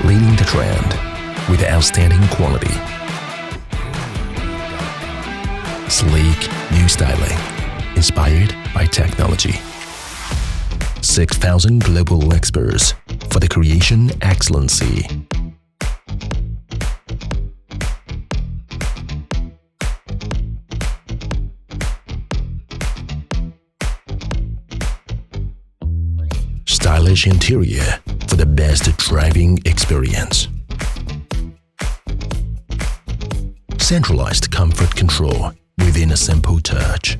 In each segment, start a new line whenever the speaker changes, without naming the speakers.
leading the trend with outstanding quality. Sleek, new styling, inspired by technology. 6,000 global experts for the creation excellency. Stylish interior for the best driving experience. Centralized comfort control within a simple touch.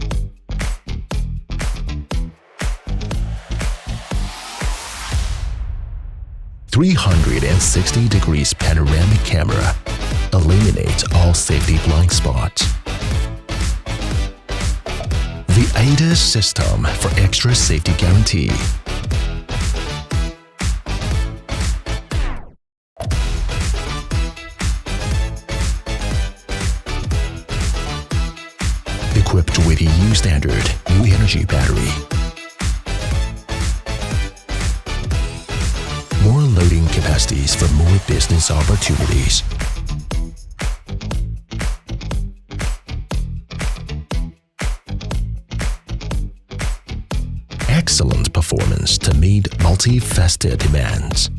.360-degree panoramic camera eliminates all safety blind spots. The ADAS system for extra safety guarantee. Equipped with EU standard new energy battery. More loading capacities for more business opportunities. Excellent performance to meet multifaceted demands.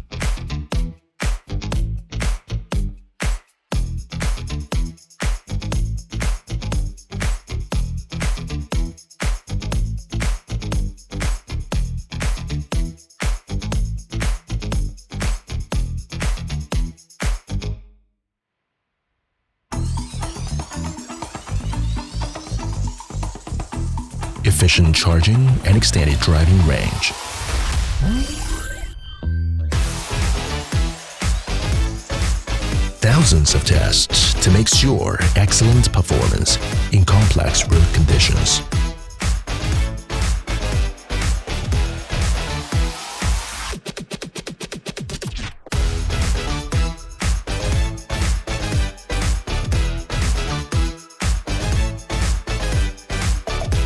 Efficient charging and extended driving range. Thousands of tests to make sure excellent performance in complex road conditions.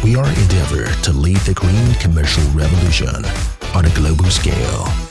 We are endeavor to lead the green commercial revolution on a global scale.